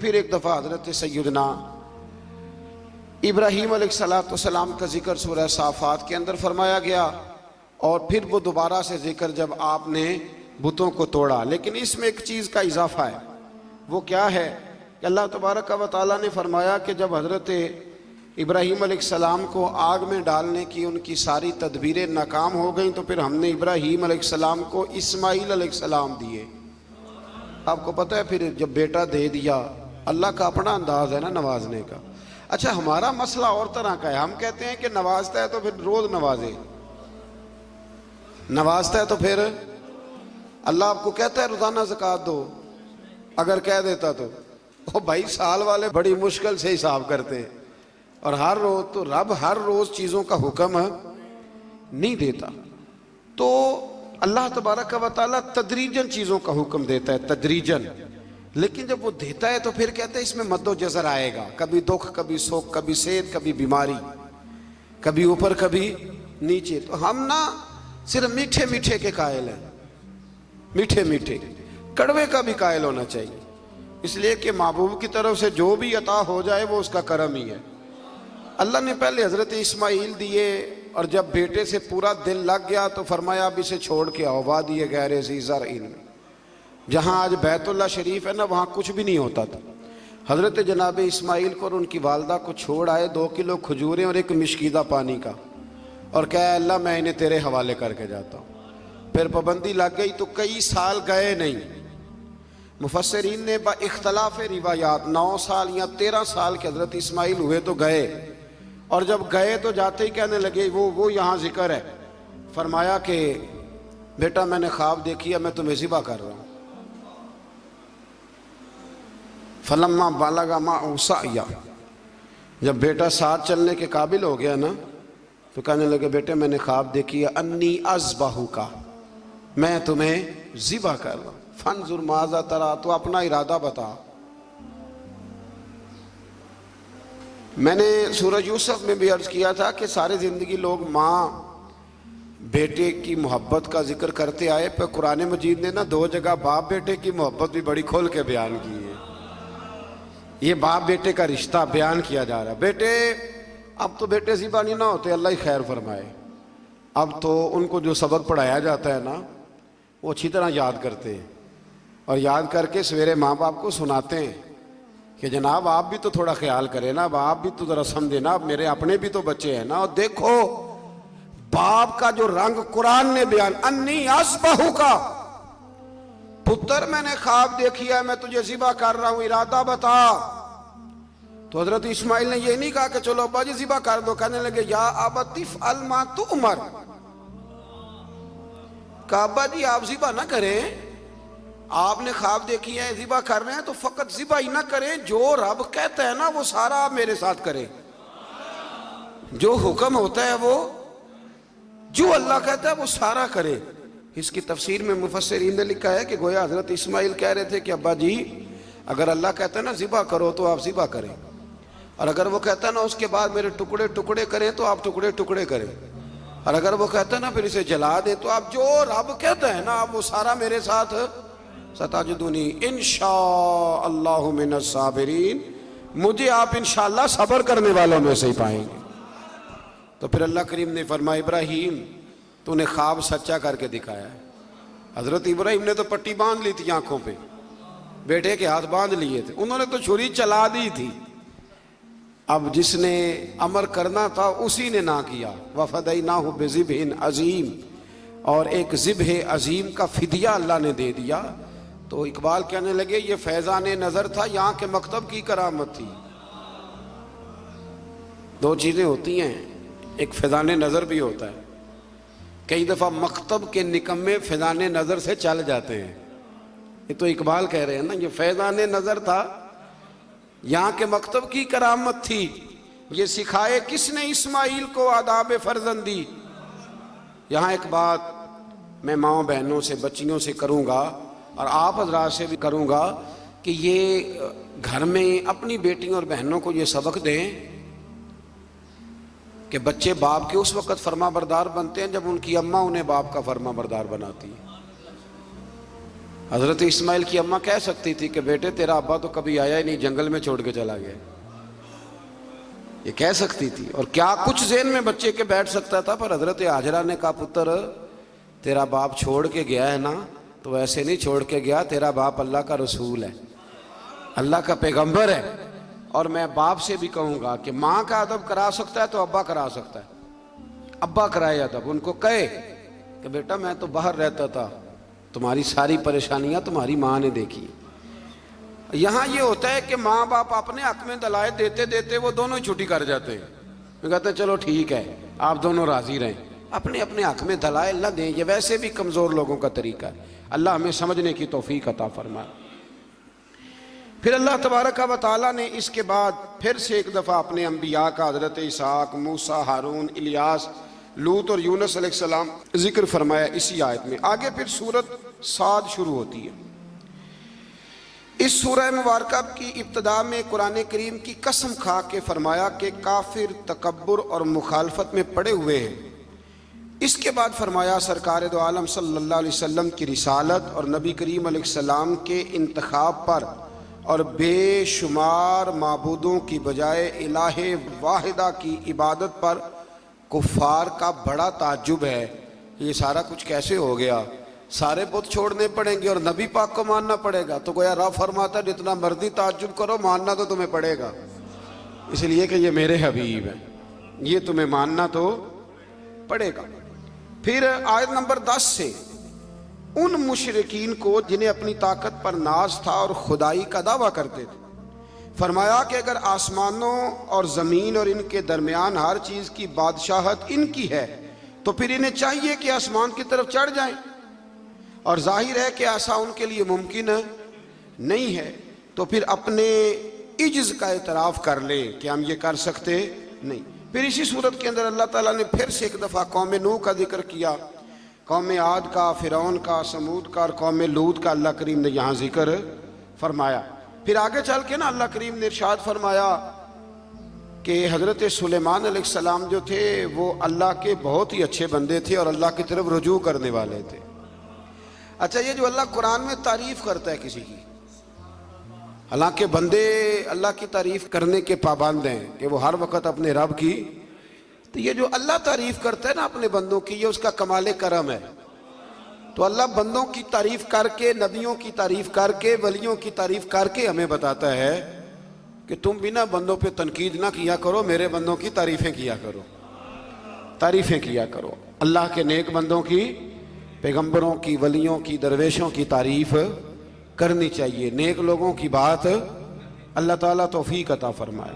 फिर एक दफ़ा हज़रत सैयदना इब्राहीम अलैहिस्सलाम का जिक्र सूरह साफ़ात के अंदर फरमाया गया, और फिर वो दोबारा से जिक्र जब आपने बुतों को तोड़ा। लेकिन इसमें एक चीज़ का इजाफा है, वो क्या है कि अल्लाह तबारक व तआला ने फरमाया कि जब हज़रत इब्राहीम अलैहिस्सलाम को आग में डालने की उनकी सारी तदबीरें नाकाम हो गई, तो फिर हमने इब्राहीम अलैहिस्सलाम को इस्माईल अलैहिस्सलाम दिए। आपको पता है फिर जब बेटा दे दिया, अल्लाह का अपना अंदाज है ना नवाजने का। अच्छा, हमारा मसला और तरह का है, हम कहते हैं कि नवाजता है तो फिर रोज नवाजे, नवाजता है तो फिर अल्लाह आपको कहता है रोजाना ज़कात दो, अगर कह देता तो ओ भाई साल वाले बड़ी मुश्किल से हिसाब करते हैं, और हर रोज तो रब हर रोज चीज़ों का हुक्म नहीं देता। तो अल्लाह तबारक व तआला तदरीजन चीज़ों का हुक्म देता है, तदरीजन। लेकिन जब वो देता है तो फिर कहते हैं इसमें मद्दो जज़र आएगा, कभी दुख, कभी सुख, कभी सेहत, कभी बीमारी, कभी ऊपर कभी नीचे। तो हम ना सिर्फ मीठे मीठे के कायल हैं, मीठे मीठे, कड़वे का भी कायल होना चाहिए, इसलिए कि महबूब की तरफ से जो भी अता हो जाए वो उसका करम ही है। अल्लाह ने पहले हज़रत इस्माईल दिए, और जब बेटे से पूरा दिल लग गया तो फरमाया अब इसे छोड़ के आओ वादी गैर ज़ी ज़रईन में, जहाँ आज बैतुल्लाह शरीफ है ना, वहाँ कुछ भी नहीं होता था। हज़रत जनाब इस्माईल को और उनकी वालदा को छोड़ आए 2 किलो खजूरें और एक मिश्कीदा पानी का, और क्या अल्लाह मैं इन्हें तेरे हवाले करके जाता हूँ। फिर पाबंदी लग गई तो कई साल गए नहीं। मुफस्सिरीन ने इख्तलाफ रिवायात 9 साल या 13 साल के हज़रत इस्माईल हुए तो गए, और जब गए तो जाते ही कहने लगे वो यहाँ जिक्र है, फरमाया कि बेटा मैंने ख्वाब देखी है, मैं तुम्हें ज़िबा कर रहा हूँ। फलम्मा बालगा मा उसाया, जब बेटा साथ चलने के काबिल हो गया ना, तो कहने लगे बेटे मैंने ख्वाब देखी है, अन्नी अज़बाहु का, मैं तुम्हें ज़िबा कर रहा हूँ। फंजुर माज़ा तरा, तो अपना इरादा बता। मैंने सूरज यूसुफ में भी अर्ज किया था कि सारी ज़िंदगी लोग माँ बेटे की मोहब्बत का जिक्र करते आए, पर कुरान मजीद ने ना 2 जगह बाप बेटे की मोहब्बत भी बड़ी खोल के बयान की है। ये बाप बेटे का रिश्ता बयान किया जा रहा है। बेटे अब तो बेटे ज़िबानी ना होते, अल्लाह ही खैर फरमाए, अब तो उनको जो सबक पढ़ाया जाता है ना वो अच्छी तरह याद करते हैं, और याद करके सवेरे माँ बाप को सुनाते हैं कि जनाब आप भी तो थोड़ा ख्याल करें ना, अब आप भी तो ज़रा समझे ना, अब मेरे अपने भी तो बच्चे हैं ना। और देखो बाप का जो रंग कुरान ने बयान, अन्नी अस्बहु का, पुत्र मैंने ख्वाब देखी है, मैं तुझे ज़िबा कर रहा हूँ, इरादा बता। तो हज़रत इस्माईल ने ये नहीं कहा कि चलो अब्बा जी ज़िबा कर दो, कहने लगे या अबतिफ अलमा तुअमर, कहा अब्बा जी आप ज़िबा ना करें, आपने ख्वाब देखी है ज़िबा कर रहे हैं तो फ़कत ज़िबा ही ना करें, जो रब कहता है ना वो सारा आप मेरे साथ करें, जो हुक्म होता है वो, जो अल्लाह कहता है वो सारा करे। इसकी तफसीर में मुफस्सिरीन ने लिखा है कि गोया हज़रत इस्माईल कह रहे थे कि अब्बा जी अगर अल्लाह कहता है ना ज़िबा करो तो आप ज़िबा करें, और अगर वो कहता है ना उसके बाद मेरे टुकड़े टुकड़े करें तो आप टुकड़े टुकड़े करें, और अगर वो कहता है ना फिर इसे जला दें, तो आप जो रब कहता है ना आप वो सारा मेरे साथ सताजुदूनी इंशाअल्लाहु मिनस साबिरीन, मुझे आप इंशाअल्लाह सब्र करने वालों में से ही पाएंगे। तो फिर अल्लाह करीम ने फरमाया इब्राहीम तूने ख्वाब सच्चा करके दिखाया है। हज़रत इब्राहीम ने तो पट्टी बांध ली थी आंखों पे, बेटे के हाथ बांध लिए थे, उन्होंने तो छुरी चला दी थी। अब जिसने अमर करना था उसी ने ना किया। वफ़दैनाहु बिज़िब्हिन अज़ीम, और एक ज़िब्ह अज़ीम का फिदिया अल्लाह ने दे दिया। तो इकबाल कहने लगे ये फैज़ान नज़र था, यहाँ के मकतब की करामत थी। 2 चीज़ें होती हैं, एक फैज़ान नज़र भी होता है। कई दफ़ा मकतब के निकम्मे फैज़ान नज़र से चल जाते हैं। ये तो इकबाल कह रहे हैं ना, ये फैज़ान नज़र था, यहाँ के मकतब की करामत थी। ये सिखाए किसने इस्माईल को आदाब फर्जंदी। यहाँ एक बात मैं माँओं बहनों से बच्चियों से करूँगा और आप हज़रात से भी करूँगा कि ये घर में अपनी बेटियों और बहनों को ये सबक दें कि बच्चे बाप के उस वक़्त फर्मा बरदार बनते हैं जब उनकी अम्मा उन्हें बाप का फर्मा बरदार बनाती है। हजरत इस्माइल की अम्मा कह सकती थी कि बेटे तेरा अब्बा तो कभी आया ही नहीं, जंगल में छोड़ के चला गया, ये कह सकती थी। और क्या कुछ ज़हन में बच्चे के बैठ सकता था। पर हजरत हाजरा ने कहा पुत्र तेरा बाप छोड़ के गया है ना, तो ऐसे नहीं छोड़ के गया, तेरा बाप अल्लाह का रसूल है, अल्लाह का पैगंबर है। और मैं बाप से भी कहूँगा कि माँ का अदब करा सकता है तो अब्बा करा सकता है, अब्बा कराए अदब। उनको कहे कि बेटा मैं तो बाहर रहता था, तुम्हारी सारी परेशानियां तुम्हारी माँ ने देखी। यहाँ ये होता है कि माँ बाप अपने हक में दलाल देते देते वो दोनों ही छुट्टी कर जाते हैं, कहते हैं चलो ठीक है आप दोनों राजी रहें, अपने अपने हक में दलाल न दें। ये वैसे भी कमज़ोर लोगों का तरीका है। अल्लाह हमें समझने की तौफीक अता फरमाए। फिर अल्लाह तबारक व तआला ने इसके बाद फिर से एक दफ़ा अपने अम्बिया का हज़रत इसहाक, मूसा, हारून, इलियास, लूत और यूनुस अलैहिस्सलाम जिक्र फरमाया इसी आयत में। आगे फिर सूरत साद शुरू होती है। इस सूरह मुबारका की इब्तदा में कुरान करीम की कसम खा के फरमाया कि काफिर तकब्बुर और मुखालफत में पड़े हुए हैं। इसके बाद फरमाया सरकार दो आलम सल्लल्लाहु अलैहि वसल्लम की रिसालत और नबी करीम अलैहिस्सलाम के इंतखाब पर और बेशुमार माबूदों की बजाय इलाहे वाहिदा की इबादत पर कुफ़ार का बड़ा ताज्जुब है। ये सारा कुछ कैसे हो गया, सारे बुत छोड़ने पड़ेंगे और नबी पाक को मानना पड़ेगा। तो गोया रब फरमाता जितना मर्जी ताज्जुब करो, मानना तो तुम्हें पड़ेगा, इसलिए कि ये मेरे हबीब हैं, ये तुम्हें मानना तो पड़ेगा। फिर आयत नंबर 10 से उन मुशरिकीन को जिन्हें अपनी ताकत पर नाज था और खुदाई का दावा करते थे, फरमाया कि अगर आसमानों और ज़मीन और इनके दरमियान हर चीज़ की बादशाहत इनकी है तो फिर इन्हें चाहिए कि आसमान की तरफ चढ़ जाएं, और जाहिर है कि ऐसा उनके लिए मुमकिन नहीं है। तो फिर अपने इज्ज़ का इतराफ़ कर लें कि हम ये कर सकते नहीं। फिर इसी सूरत के अंदर अल्लाह ताला ने फिर से एक दफ़ा कौम नूह का जिक्र किया, कौम आद का, फ़िरौन का, समूद का और कौम लूत का अल्लाह करीम ने यहाँ जिक्र फरमाया। फिर आगे चल के ना अल्लाह करीम ने इरशाद फरमाया कि हज़रत सुलेमान अलैहिस्सलाम जो थे वो अल्लाह के बहुत ही अच्छे बंदे थे और अल्लाह की तरफ रुजू करने वाले थे। अच्छा, ये जो अल्लाह कुरान में तारीफ़ करता है किसी की, हालांकि बंदे अल्लाह की तारीफ़ करने के पाबंद हैं कि वो हर वक्त अपने रब की, तो ये जो अल्लाह तारीफ़ करता है ना अपने बंदों की, ये उसका कमाले करम है। तो अल्लाह बंदों की तारीफ़ करके, नबियों की तारीफ़ करके, वलियों की तारीफ़ करके हमें बताता है कि तुम बिना बंदों पे तनकीद ना किया करो, मेरे बंदों की तारीफ़ें किया करो, तारीफ़ें किया करो। अल्लाह के नेक बंदों की, पैगंबरों की, वलियों की, दरवेशों की तारीफ़ करनी चाहिए। नेक लोगों की बात अल्लाह ताला तौफीक अता फरमाए।